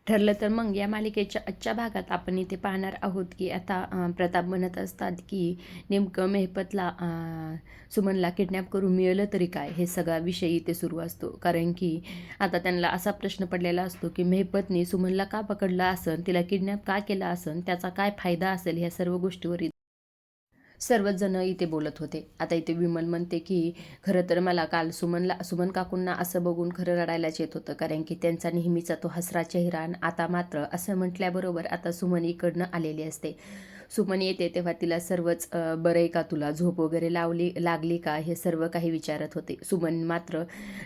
ठरलं तर मग या मालिकेच्या आजच्या भागात आपण इथे पाहणार आहोत की आता प्रताप म्हणत असतात की नेमकं मेहपतला सुमनला किडनॅप करून मिळालं तरी काय, हे सगळा विषय इथे सुरू असतो. कारण की आता त्यांना असा प्रश्न पडलेला असतो की मेहपतने सुमनला का पकडला असन, तिला किडनॅप का केला असन, त्याचा काय फायदा असेल, ह्या सर्व गोष्टीवर सर्वच जण इथे बोलत होते. आता इथे विमल म्हणते की खरं तर मला काल सुमन काकूंना असं बघून खरं रडायलाच येत होतं, कारण की त्यांचा नेहमीचा तो हसरा चेहरा. आणि आता मात्र असं म्हटल्याबरोबर आता सुमन इकडनं आलेली असते. सुमन येते तेव्हा तिला सर्वच बरं आहे का, तुला झोप वगैरे लागली का, हे सर्व काही विचारत होते. सुमन मात्र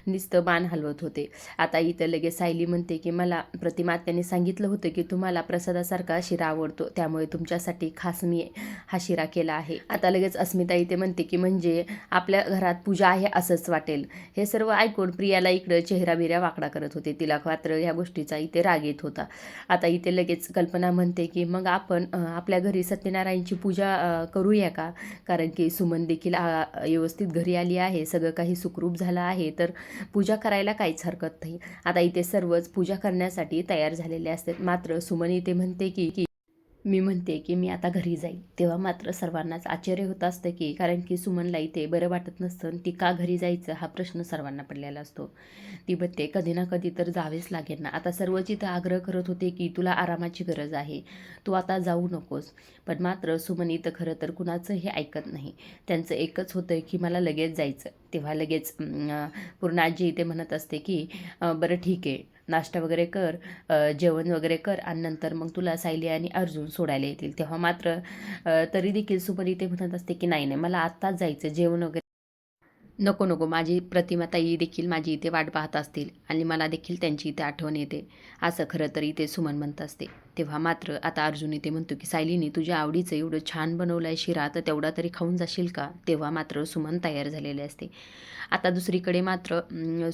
नुसतं मान हलवत होते. आता इथं लगेच सायली म्हणते की मला प्रतिमा त्यांनी सांगितलं होतं की तुम्हाला प्रसादासारखा शिरा आवडतो, त्यामुळे तुमच्यासाठी खास मी हा शिरा केला आहे. आता लगेच अस्मिता इथे म्हणते की म्हणजे आपल्या घरात पूजा आहे असंच वाटेल. हे सर्व ऐकून प्रियाला इकडं चेहरा बिऱ्या वाकडा करत होते. तिला मात्र ह्या गोष्टीचा इथे राग येत होता. आता इथे लगेच कल्पना म्हणते की मग आपण आपल्या घरी सत्यनारायणची पूजा करूया का, कारण की सुमन देखील व्यवस्थित घरी आली आहे, सगळं काही सुखरूप झालं आहे, तर पूजा करायला काहीच हरकत नाही. आता इथे सर्वच पूजा करण्यासाठी तयार झालेले असतात. मात्र सुमन इथे म्हणते की मी म्हणते की मी आता घरी जाईल. तेव्हा मात्र सर्वांनाच आश्चर्य होत असतं की, कारण की सुमनला इथे बरं वाटत नसतं, ती का घरी जायचं हा प्रश्न सर्वांना पडलेला असतो. ती म्हणते कधी ना कधी तर जावेच लागेल ना. आता सर्वच इथं आग्रह करत होते की तुला आरामाची गरज आहे, तू आता जाऊ नकोस. पण मात्र सुमन इथं खरं तर कुणाचं हे ऐकत नाही. त्यांचं एकच होतं की मला लगेच जायचं. तेव्हा लगेच पूर्ण आजी इथे म्हणत असते की बरं ठीक आहे, नाश्ता वगैरे कर, जेवण वगैरे कर, आणि नंतर मग तुला सायली आणि अर्जुन सोडायला येतील. तेव्हा मात्र तरी देखील सुमन इथे म्हणत असते की नाही नाही, मला आत्ताच जायचं, जेवण वगैरे नको नको, माझी प्रतिमाताई देखील माझी इथे वाट पाहत असतील आणि मला देखील त्यांची इथे आठवण येते, असं खरं तर इथे सुमन म्हणत असते. तेव्हा मात्र आता अर्जुन इथे म्हणतो की सायलीने तुझ्या आवडीचं एवढं छान बनवलं आहे शिरा, तर तेवढा तरी खाऊन जाशील का. तेव्हा मात्र सुमन तयार झालेले असते. आता दुसरीकडे मात्र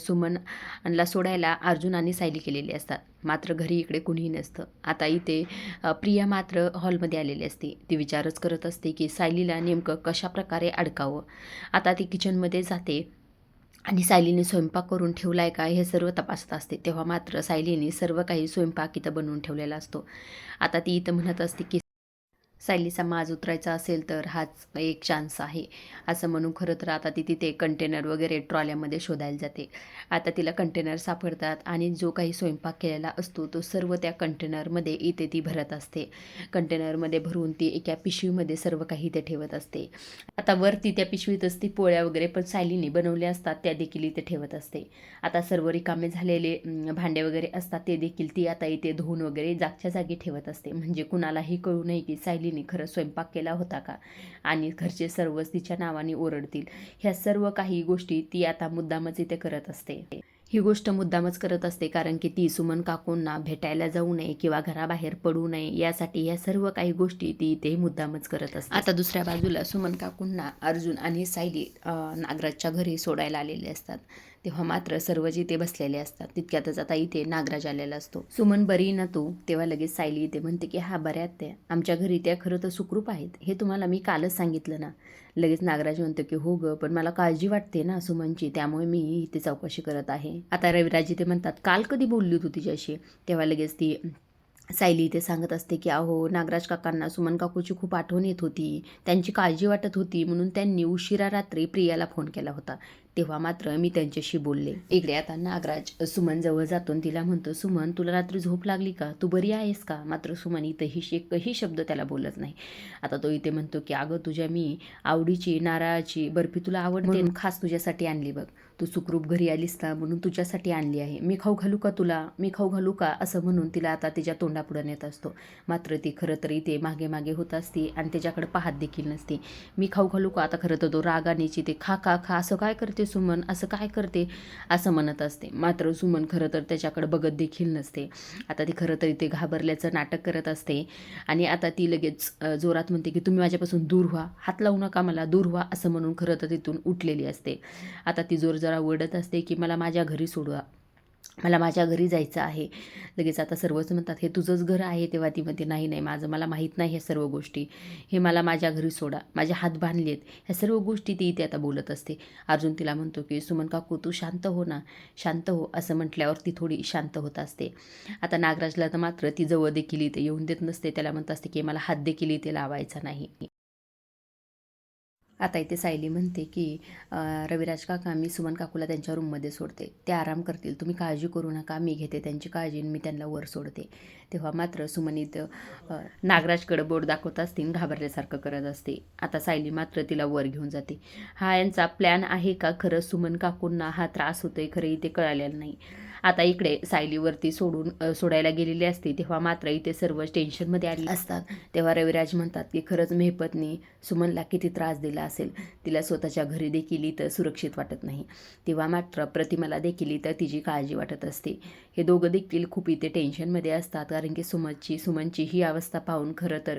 सुमनला सोडायला अर्जुन आणि सायली केलेली असतात. मात्र घरी इकडे कुणीही नसतं. आता इथे प्रिया मात्र हॉलमध्ये आलेली असते. ती विचारच करत असते की सायलीला नेमकं कशाप्रकारे अडकावं. आता ती किचनमध्ये जाते आणि सायलीने स्वयंपाक करून ठेवला आहे का, हे सर्व तपासत असते. तेव्हा मात्र सायलीने सर्व काही स्वयंपाक इथं बनवून ठेवलेला असतो. आता ती इथं म्हणत असते की सायलीचा माज उतरायचा असेल तर हाच एक चान्स आहे, असं म्हणून खरं तर आता ती तिथे कंटेनर वगैरे ट्रॉल्यामध्ये शोधायला जाते. आता तिला कंटेनर सापडतात आणि जो काही स्वयंपाक केलेला असतो तो सर्व त्या कंटेनरमध्ये इथे ती भरत असते. कंटेनरमध्ये भरून ती एका पिशवीमध्ये सर्व काही इथे ठेवत असते. आता वरती त्या पिशवीतच ती पोळ्या वगैरे पण सायलीने बनवल्या असतात, त्या देखील इथे ठेवत असते. आता सर्व रिकामे झालेले भांडे वगैरे असतात ते देखील ती आता इथे धुवून वगैरे जागच्या जागी ठेवत असते, म्हणजे कुणालाही कळू नये की सायलीने खरं स्वयंपाक केला होता का, आणि घरचे सर्वच तिच्या नावाने ओरडतील. ह्या सर्व काही गोष्टी ती आता मुद्दामच इथे करत असते. ही गोष्ट मुद्दामच करत असते कारण की ती सुमन काकूंना भेटायला जाऊ नये किंवा घराबाहेर पडू नये, यासाठी ह्या सर्व काही गोष्टी ती इथे मुद्दामच करत असते. आता दुसऱ्या बाजूला सुमन काकूंना अर्जुन आणि सायली नागराजच्या घरी सोडायला आलेले असतात. तेव्हा मात्र सर्व जिथे बसलेले असतात. तितक्यातच आता इथे नागराज आलेला असतो. सुमन बरी ना तू. तेव्हा लगेच सायली इथे म्हणते की हा बऱ्यात त्या आमच्या घरी त्या खरं तर सुखरूप आहेत, हे तुम्हाला मी कालच सांगितलं ना. लगेच नागराज म्हणतो की हो ग, पण मला काळजी वाटते ना सुमनची, त्यामुळे मी इथे चौकशी करत आहे. आता रविराज इथे म्हणतात काल कधी बोलली तू तिच्याशी. तेव्हा लगेच ती सायली इथे सांगत असते की अहो नागराज काकांना सुमन काकूची खूप आठवण येत होती, त्यांची काळजी वाटत होती, म्हणून त्यांनी उशिरा रात्री प्रियाला फोन केला होता. तेव्हा मात्र मी त्यांच्याशी बोलले. इकडे आता नागराज सुमन जवळ जातो तिला म्हणतो सुमन तुला रात्री झोप लागली का, तू बरी आहेस का. मात्र सुमन इथं एकही शब्द त्याला बोलत नाही. आता तो इथे म्हणतो की अगं तुझ्या मी आवडीची नारळाची बर्फी तुला आवडते, खास तुझ्यासाठी आणली बघ, तू सुखरूप घरी आलीस ना म्हणून तुझ्यासाठी आणली आहे, मी खाऊ घालू का तुला, मी खाऊ घालू का, असं म्हणून तिला आता तिच्या तोंडापुढं नेत असतो. मात्र ती खरं तर इथे मागे मागे होत असते आणि त्याच्याकडे पाहत देखील नसते. मी खाऊ घालू का, आता खरं तर तो रागानेची ते खा खा खा, असं काय करते सुमन, असं काय करते, असं म्हणत असते. मात्र सुमन खरं तर त्याच्याकडे बघत देखील नसते. आता ती खरं तर इथे घाबरल्याचं नाटक करत असते आणि आता ती लगेच जोरात म्हणते की तुम्ही माझ्यापासून दूर व्हा, हात लावू नका मला, दूर व्हा, असं म्हणून खरं तर तिथून उठलेली असते. आता ती जोर जरा ओरडत असते की मला माझ्या घरी सोडवा. मला माझ्या घरी जायचं आहे. लगेच आता सर्वच म्हणतात, हे तुझंच घर आहे. तेव्हा ती म्हणते, नाही नाही, माझं मला माहीत नाही ह्या सर्व गोष्टी. हे मला माझ्या घरी सोडा. माझे हात बांधलेत. ह्या सर्व गोष्टी ती इथे आता बोलत असते. अर्जुन तिला म्हणतो की सुमन काकू तू शांत हो ना, शांत हो. असं म्हटल्यावर ती थोडी शांत होत असते. आता नागराजला तर मात्र ती जवळ देखील इथे येऊन देत नसते. त्याला म्हणत असते की मला हात देखील इथे लावायचा नाही. आता इथे सायली म्हणते की रविराज काका, मी सुमन काकूला त्यांच्या रूममध्ये सोडते. ते आराम करतील. तुम्ही काळजी करू नका. मी घेते त्यांची काळजी आणि मी त्यांना वर सोडते. तेव्हा मात्र सुमन इथं नागराजकडं बोट दाखवत असते, घाबरल्यासारखं करत असते. आता सायली मात्र तिला वर घेऊन जाते. हा यांचा प्लॅन आहे का खरं? सुमन काकूंना हा त्रास होतोय खरं इथे कळालेलं नाही. आता इकडे सायलीवरती सोडायला गेलेली असते. तेव्हा मात्र इथे सर्व टेन्शनमध्ये आले असतात. तेव्हा रविराज म्हणतात की खरंच मेहपतनी सुमनला किती त्रास दिला असेल. तिला स्वतःच्या घरी देखील इथं सुरक्षित वाटत नाही. तेव्हा मात्र प्रतिमाला देखील इथं तिची काळजी वाटत असते. हे दोघं देखील खूप इथे टेन्शनमध्ये असतात, कारण की सुमनची ही अवस्था पाहून खरं तर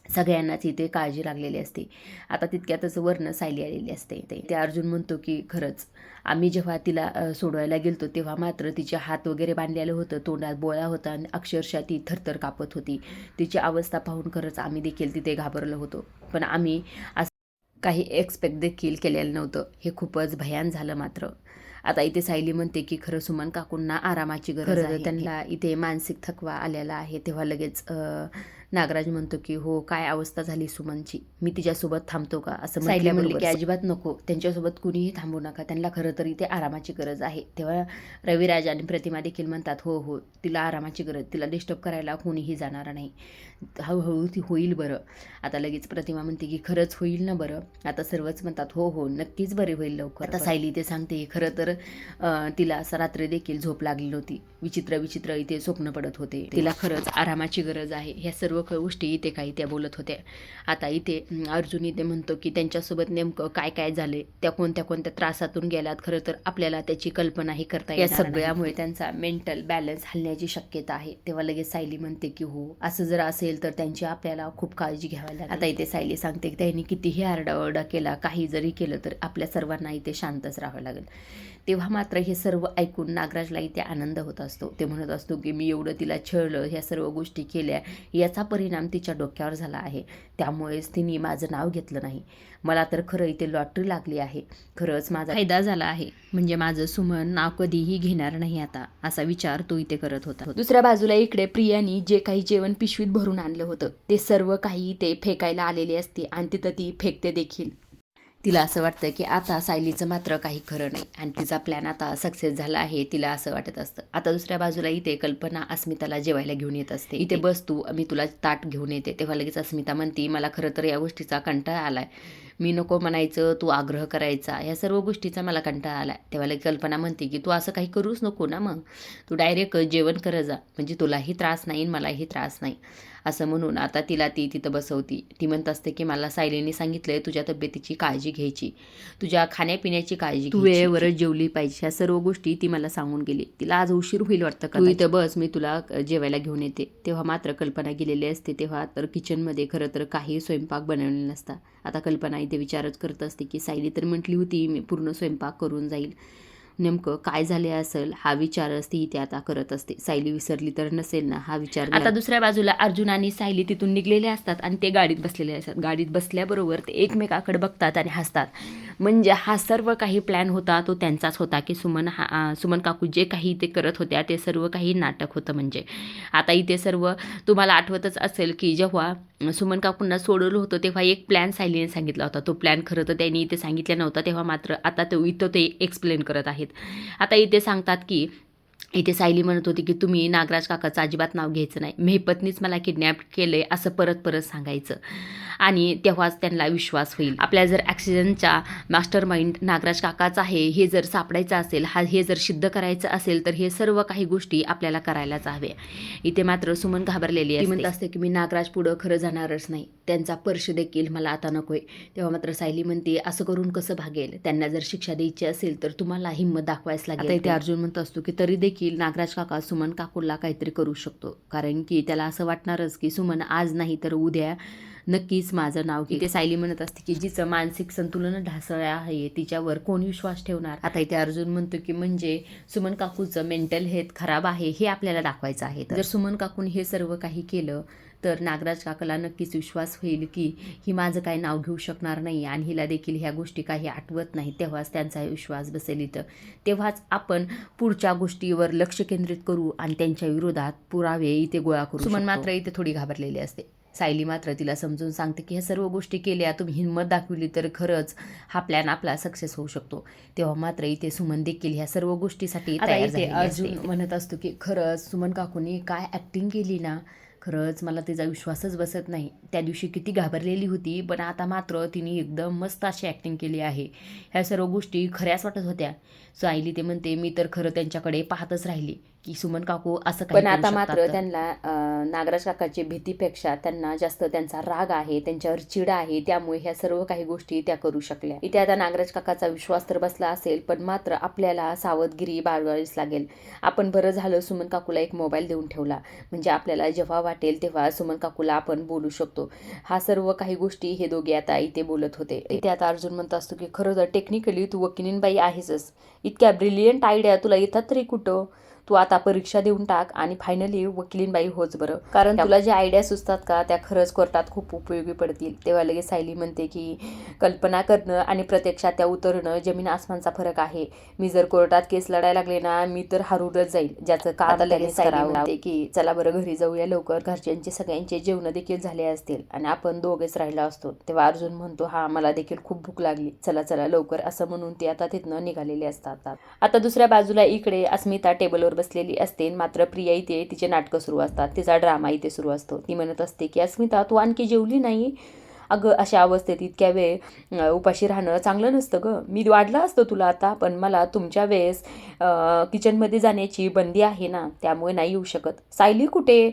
सगळ्यांनाच इथे काळजी लागलेली असते. आता तितक्यातच वरनं सायली आलेली असते. ते अर्जुन म्हणतो की खरंच आम्ही जेव्हा तिला सोडवायला गेलतो तेव्हा मात्र तिचे हात वगैरे बांधलेलं होतं, तोंडात बोळा होता आणि अक्षरशः ती थरथर कापत होती. तिची अवस्था पाहून खरंच आम्ही देखील तिथे घाबरलो होतो. पण आम्ही काही एक्सपेक्ट देखील केलेलं नव्हतं. हे खूपच भयान झालं मात्र. आता इथे सायली म्हणते की खरं सुमन काकूंना आरामाची गरज आहे. त्यांना इथे मानसिक थकवा आलेला आहे. तेव्हा लगेच नागराज म्हणतो की हो, काय अवस्था झाली सुमनची, मी तिच्यासोबत थांबतो का? असं सायली म्हणली की अजिबात नको, त्यांच्यासोबत कुणीही थांबू नका, त्यांना खरं तर इथे आरामाची गरज आहे. तेव्हा रविराज आणि प्रतिमा देखील म्हणतात हो हो, तिला आरामाची गरज, तिला डिस्टर्ब करायला कोणीही जाणार नाही, हळूहळू ती होईल बरं. आता लगेच प्रतिमा म्हणते की खरंच होईल ना बरं? आता सर्वच म्हणतात हो हो, नक्कीच बरे होईल लवकर. आता सायली ते सांगते खरं तर तिला असं रात्री देखील झोप लागली नव्हती. विचित्र विचित्र इथे स्वप्न पडत होते. तिला खरंच आरामाची गरज आहे. ह्या सर्व गोष्टी इथे काही त्या बोलत होत्या. आता इथे अर्जुन इथे म्हणतो की त्यांच्यासोबत नेमकं काय काय झाले, त्या कोणत्या कोणत्या त्रासातून गेल्यात, खरं तर आपल्याला त्याची कल्पनाही करता येणार नाही. या सगळ्यामुळे त्यांचा मेंटल बॅलन्स हलण्याची शक्यता आहे. तेव्हा लगेच सायली म्हणते की हो, असं जर असेल तर त्यांची आपल्याला खूप काळजी घ्यावी लागेल. आता इथे सायली सांगते की त्यांनी कितीही आरडाओरडा केला, काही जरी केलं तर आपल्या सर्वांना इथे शांतच राहावं लागेल. तेव्हा मात्र हे सर्व ऐकून नागराजला इथे आनंद होत असतो. ते म्हणत असतो की मी एवढं तिला छळलं, ह्या सर्व गोष्टी केल्या, याचा परिणाम तिच्या डोक्यावर झाला आहे. त्यामुळेच तिने माझं नाव घेतलं नाही. मला तर खरं इथे लॉटरी लागली आहे. खरंच माझा फायदा झाला आहे. म्हणजे माझं सुमन नाव कधीही घेणार नाही आता, असा विचार तो इथे करत होता. दुसऱ्या बाजूला इकडे प्रियानी जे काही जेवण पिशवीत भरून आणलं होतं ते सर्व काही ते फेकायला आलेले असते आणि तिथं ती फेकते देखील. तिला असं वाटतं की आता सायलीचं मात्र काही खरं नाही आणि तिचा प्लॅन आता सक्सेस झाला आहे, तिला असं वाटत असतं. आता दुसऱ्या बाजूला इथे कल्पना अस्मिताला जेवायला घेऊन येत असते. इथे बस तू, मी तुला ताट घेऊन येते. तेव्हा लगेच अस्मिता म्हणती मला खरं तर या गोष्टीचा कंटाळा आलाय, मी नको म्हणायचं, तू आग्रह करायचा, ह्या सर्व गोष्टीचा मला कंटाळा आलाय. तेव्हा लगेच कल्पना म्हणते की तू असं काही करूच नको ना, मग तू डायरेक्ट जेवण करत जा, म्हणजे तुलाही त्रास नाही मलाही त्रास नाही. असं म्हणून आता तिला ती तिथं बसवती. ती म्हणत असते की मला सायलीने सांगितलंय तुझ्या तब्येतीची काळजी घ्यायची, तुझ्या खाण्यापिण्याची काळजी, तू वेळेवरच जेवली पाहिजे, ह्या सर्व गोष्टी ती मला सांगून गेली. तिला आज उशीर होईल वाटतं का, तू इथं बस, मी तुला जेवायला घेऊन येते. तेव्हा मात्र कल्पना गेलेली असते. तेव्हा तर किचनमध्ये खरं तर काही स्वयंपाक बनवलेला नसता. आता कल्पना इथे विचारच करत असते की सायली तर म्हटली होती मी पूर्ण स्वयंपाक करून जाईल, नेमकं काय झाले असेल हा विचारच ती इथे आता करत असते. सायली विसरली तर नसेल ना हा विचार. आता दुसऱ्या बाजूला अर्जुन आणि सायली तिथून निघलेले असतात आणि ते गाडीत बसलेले असतात. गाडीत बसल्याबरोबर ते एकमेकाकडे बघतात आणि हसतात. म्हणजे हा सर्व काही प्लॅन होता तो त्यांचाच होता की सुमन काकू जे काही ते करत होत्या ते सर्व काही नाटक होतं. म्हणजे आता इथे सर्व तुम्हाला आठवतच असेल की जेव्हा सुमन काकूंना सोडवलं होतं तेव्हा एक प्लॅन सायलीने सांगितला होता. तो प्लॅन खरं तर त्यांनी इथे सांगितला नव्हता. तेव्हा मात्र आता तो इथं ते एक्सप्लेन करत आहेत. आता इथे सांगतात की इथे सायली म्हणत होती की तुम्ही नागराज काकाचं अजिबात नाव घ्यायचं नाही, मेहपतनीच मला किडनॅप केलंय असं परत परत सांगायचं आणि तेव्हाच त्यांना विश्वास होईल. आपल्या जर ॲक्सिडेंटचा मास्टर माइंड नागराज काकाच आहे हे जर सापडायचं असेल, हे जर सिद्ध करायचं असेल तर हे सर्व काही गोष्टी आपल्याला करायलाच हव्या. इथे मात्र सुमन घाबरलेली आहे. ती म्हणत असते की मी नागराज पुढं खरं जाणारच नाही, त्यांचा पर्श देखील मला आता नकोय. तेव्हा मात्र सायली म्हणते असं करून कसं भागेल, त्यांना जर शिक्षा द्यायची असेल तर तुम्हाला हिंमत दाखवायच लागेल. आता इथे अर्जुन म्हणत असतो की तरी देखील नागराज काका सुमन काकूला काहीतरी करू शकतो, कारण की त्याला असं वाटणारच की सुमन आज नाही तर उद्या नक्कीच माझं नाव घे. इथे सायली म्हणत असते की जिचं मानसिक संतुलन ढासळलं आहे तिच्यावर कोण विश्वास ठेवणार. आता इथे अर्जुन म्हणतो की म्हणजे सुमन काकूचं मेंटल हेल्थ खराब आहे हे आपल्याला दाखवायचं आहे. जर सुमन काकून हे सर्व काही केलं तर नागराज काकाला नक्कीच विश्वास होईल की ही माझं काही नाव घेऊ शकणार नाही आणि हिला देखील ह्या गोष्टी काही आठवत नाही. तेव्हाच त्यांचा विश्वास बसेल इथं. तेव्हाच आपण पुढच्या गोष्टीवर लक्ष केंद्रित करू आणि त्यांच्या विरोधात पुरावे इथे गोळा करू. सुमन मात्र इथे थोडी घाबरलेली असते. सायली मात्र तिला समजून सांगते की ह्या सर्व गोष्टी केल्या तुम्ही हिंमत दाखवली तर खरंच हा प्लॅन आपला सक्सेस होऊ शकतो. तेव्हा मात्र इथे सुमन देखील ह्या सर्व गोष्टीसाठी तयार झालेली असते. अर्जुन म्हणत असतो की खरंच सुमन काकूने काय ॲक्टिंग केली ना, खरंच मला तिचा विश्वासच बसत नाही. त्या दिवशी किती घाबरलेली होती पण आता मात्र तिने एकदम मस्त अशी ॲक्टिंग केली आहे. ह्या सर्व गोष्टी खऱ्याच वाटत होत्या. सायली ते म्हणते मी तर खरं त्यांच्याकडे पाहतच राहिली की सुमन काकू असं काही. पण आता मात्र त्यांना नागराज काकाची भीतीपेक्षा त्यांना जास्त त्यांचा राग आहे, त्यांच्यावर चिड आहे. त्यामुळे ह्या सर्व काही गोष्टी त्या करू शकल्या. इथे आता नागराज काकाचा विश्वास तर बसला असेल पण मात्र आपल्याला सावधगिरी बाळगावीच लागेल. आपण बरं झालं सुमन काकूला एक मोबाईल देऊन ठेवला म्हणजे आपल्याला जेव्हा वाटेल तेव्हा सुमन काकूला आपण बोलू शकतो. हा सर्व काही गोष्टी हे दोघे आता इथे बोलत होते. इथे आता अर्जुन म्हणत असतो की खरं तर टेक्निकली तू वकिलीनबाई आहेसच. इतक्या ब्रिलियंट आयडिया तुला येतात तरी कुठं. तू आता परीक्षा देऊन टाक आणि फायनली वकिलीनबाई होच बरं. कारण तुला ज्या आयडिया सुचतात का त्या खरंच कोर्टात खूप उपयोगी पडतील. तेव्हा लगेच सायली म्हणते की कल्पना करणं आणि प्रत्यक्षात त्या उतरणं जमीन आसमानचा फरक आहे. मी जर कोर्टात केस लढायला लागले ना मी तर हरवूनच जाईल. ज्याचं काम लगेच करावं लागते की चला बरं घरी जाऊया लवकर. घरच्यांचे सगळ्यांचे जेवण देखील झाले असतील आणि आपण दोघेच राहिलो असतो. तेव्हा अर्जुन म्हणतो हा मला देखील खूप भूक लागली, चला चला लवकर असं म्हणून ते आता तिथनं निघालेले असतात. आता दुसऱ्या बाजूला इकडे अस्मिता टेबलवर बसलेली असते मात्र प्रिया इथे तिचे नाटकं सुरू असतात. तिचा ड्रामा इथे सुरू असतो. ती म्हणत असते की अस्मिता तू आणखी जेवली नाही. अगं अशा अवस्थेत इतक्या वेळ उपाशी राहणं चांगलं नसतं गं. मी वाढलं असतं तुला आता पण मला तुमच्या वेळेस किचनमध्ये जाण्याची बंदी आहे ना त्यामुळे नाही येऊ शकत. सायली कुठे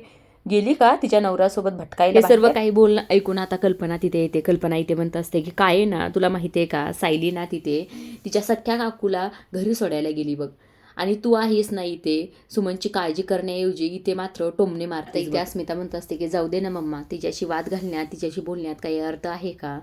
गेली का तिच्या नवऱ्यासोबत भटकायला. हे सर्व काही बोलणं ऐकून आता कल्पना तिथे येते. कल्पना इथे म्हणत असते की काय ना तुला माहिती आहे का सायली ना तिथे तिच्या सख्ख्या काकूला घरी सोडायला गेली बघ आणि तू आहेस ना इथे सुमनची काळजी करण्याऐवजी इथे मात्र टोमणे मारते. इथे अस्मिता म्हणत असते की जाऊ दे ना मम्मा, तिच्याशी वाद घालण्यात तिच्याशी बोलण्यात काही अर्थ आहे का.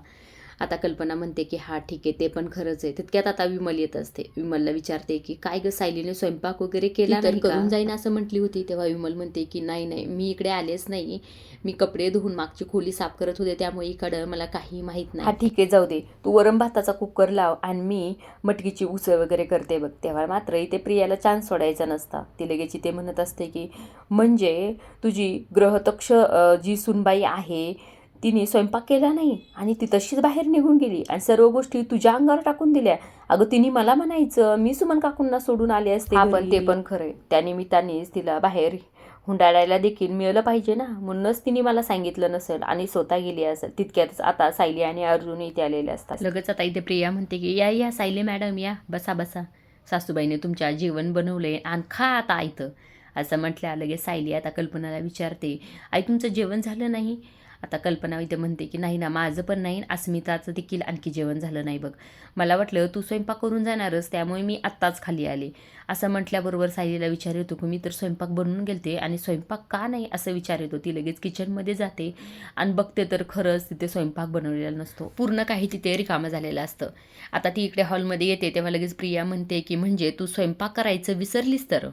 आता कल्पना म्हणते की हा ठीक आहे ते पण खरंच आहे. तितक्यात आता विमल येत असते. विमलला विचारते की काय ग सायलीने स्वयंपाक वगैरे केला तर करून जाईन असं म्हटली होती. तेव्हा विमल म्हणते की नाही मी इकडे आलेच नाही, मी कपडे धुवून मागची खोली साफ करत होते त्यामुळे इकडं मला काही माहीत नाही. हा ठीक आहे जाऊ दे, तू वरम भाताचा कुकर लाव आणि मी मटकीची उसळ वगैरे करते बघ. तेव्हा मात्र इथे प्रियाला चान्स सोडायचा नसता. ती लगेच इथे म्हणत असते की म्हणजे तुझी ग्रहतक्ष जी सुनबाई आहे तिने स्वयंपाक केला नाही आणि ती तशीच बाहेर निघून गेली आणि सर्व गोष्टी तुझ्या अंगावर टाकून दिल्या. अगं तिने मला म्हणायचं मी सुमन काकूंना सोडून आले असते. आपण ते पण खरंय, त्यानिमित्तानेच तिला बाहेर हुंडाळायला देखील मिळालं पाहिजे ना, म्हणूनच तिने मला सांगितलं नसेल आणि स्वतः गेली असेल. तितक्यातच आता सायली आणि अर्जुन इथे आलेले असतात. लगेच आता इथे प्रिया म्हणते की या सायली मॅडम या बसा बसा, सासूबाईने तुमच्या जेवण बनवले आणि खा आता इथं असं म्हटल्या. लगेच सायली आता कल्पनाला विचारते आई तुमचं जेवण झालं नाही. आता कल्पना इथे म्हणते की नाही ना माझं पण नाही, अस्मिताचं देखील आणखी जेवण झालं नाही बघ. मला वाटलं तू स्वयंपाक करून जाणारच त्यामुळे मी आत्ताच खाली आले. असं म्हटल्याबरोबर सायलीला विचार येतो की मी तर स्वयंपाक बनवून गेलते आणि स्वयंपाक का नाही असं विचार येतो. ती लगेच किचनमध्ये जाते आणि बघते तर खरंच तिथे स्वयंपाक बनवलेला नसतो. पूर्ण काही तिथे रिकामं झालेलं असतं. आता ती इकडे हॉलमध्ये येते तेव्हा लगेच प्रिया म्हणते की म्हणजे तू स्वयंपाक करायचं विसरलीस तर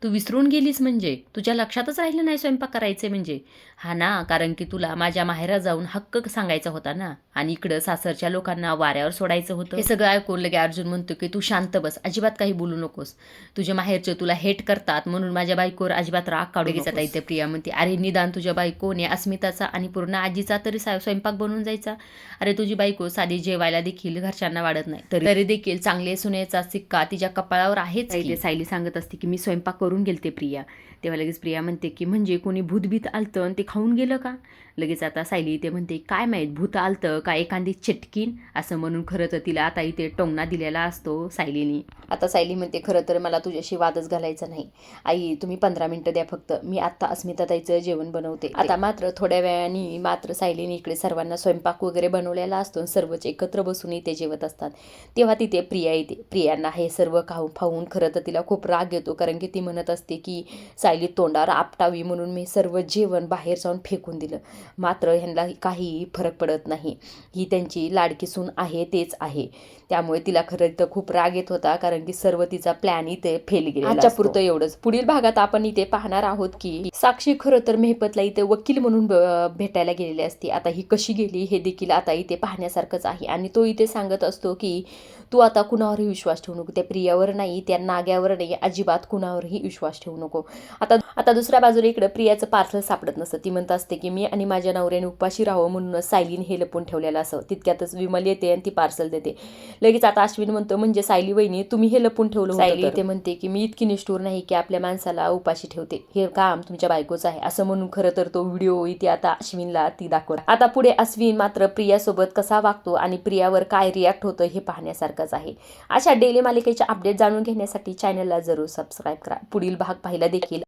तू विसरून गेलीस म्हणजे तुझ्या लक्षातच राहिलं नाही स्वयंपाक करायचे म्हणजे. हा ना, कारण की तुला माझ्या माहेरात जाऊन हक्क सांगायचा होता ना आणि इकडं सासरच्या लोकांना वाऱ्यावर सोडायचं होतं. हे सगळं ऐकून लगे अर्जुन म्हणतो की तू शांत बस, अजिबात काही बोलू नकोस. तुझ्या माहेरचे तुला हेट करतात म्हणून माझ्या बायकोवर अजिबात राग काढू नकोस. इथे प्रिया म्हणते अरे निदान तुझ्या बायकोने अस्मिताचा आणि पूर्ण आजीचा तरी स्वयंपाक बनवून जायचा. अरे तुझी बायको साधी जेवायला देखील घरच्यांना वाढत नाही तरी देखील चांगले सुनेचा सिक्का तिच्या कपाळावर आहेच. सायली सांगत असते की मी स्वयंपाक करून गेलते प्रिया. तेव्हा लगेच प्रिया म्हणते की म्हणजे कोणी भूतभीत आलतं आणि ते खाऊन गेलं का. लगेच आता सायली इथे म्हणते काय माहीत भूत आलतं का एखादी चिटकीन असं म्हणून खरं तर तिला आता इथे टोमणा दिलेला असतो सायलीनी. आता सायली म्हणते खरं तर मला तुझ्याशी वादच घालायचा नाही आई, तुम्ही 15 मिनिटं द्या फक्त, मी आत्ता अस्मिताताईचं जेवण बनवते. आता मात्र थोड्या वेळाने मात्र सायलीने इकडे सर्वांना स्वयंपाक वगैरे बनवलेला असतो. सर्वच एकत्र बसून इथे जेवत असतात. तेव्हा तिथे प्रिया येते. प्रियांना हे सर्व खाऊन खरं तर तिला खूप राग येतो कारण की ती म्हणत असते की सायली सायली तोंडावर आपटावी म्हणून मी सर्व जेवण बाहेर जाऊन फेकून दिलं. मात्र ह्यांना काहीही फरक पडत नाही. ही त्यांची लाडकी सून आहे तेच आहे. त्यामुळे तिला खरं तर खूप राग येत होता, कारण की सर्व तिचा प्लॅन इथे फेल गेला. आजच्या पुरतं एवढंच. पुढील भागात आपण इथे पाहणार आहोत की साक्षी खरं तर मेहपतला इथे वकील म्हणून भेटायला गेलेली असते. आता ही कशी गेली हे देखील आता इथे पाहण्यासारखंच आहे. आणि तो इथे सांगत असतो की तू आता कुणावरही विश्वास ठेवू नको, त्या प्रियावर नाही, त्या नाग्यावर नाही, अजिबात कुणावरही विश्वास ठेवू नको. आता दुसऱ्या बाजूला इकडे प्रियाचं पार्सल सापडत नसतं. ती म्हणत असते की मी आणि माझ्या नवऱ्याने उपाशी राहावं म्हणूनच सायलीने हे लपून ठेवलेलं असं. तितक्यातच विमल येते आणि ती पार्सल देते. लगेच आता अश्विन म्हणतो म्हणजे सायली वहिनी तुम्ही हे लपून ठेवलं होतं. सायली ते म्हणते की मी इतकी निष्ठुर नाही की आपल्या माणसाला उपाशी ठेवते, हे काम तुमच्या बायकोचं आहे असं म्हणून खरं तर तो व्हिडिओ इथे आता अश्विनला ती दाखवत. आता पुढे अश्विन मात्र प्रियासोबत कसा वागतो आणि प्रियावर काय रिॲक्ट होतं हे पाहण्यासारखंच आहे. अशा डेली मालिकेच्या अपडेट जाणून घेण्यासाठी चॅनलला जरूर सबस्क्राईब करा. पुढील भाग पाहायला देखील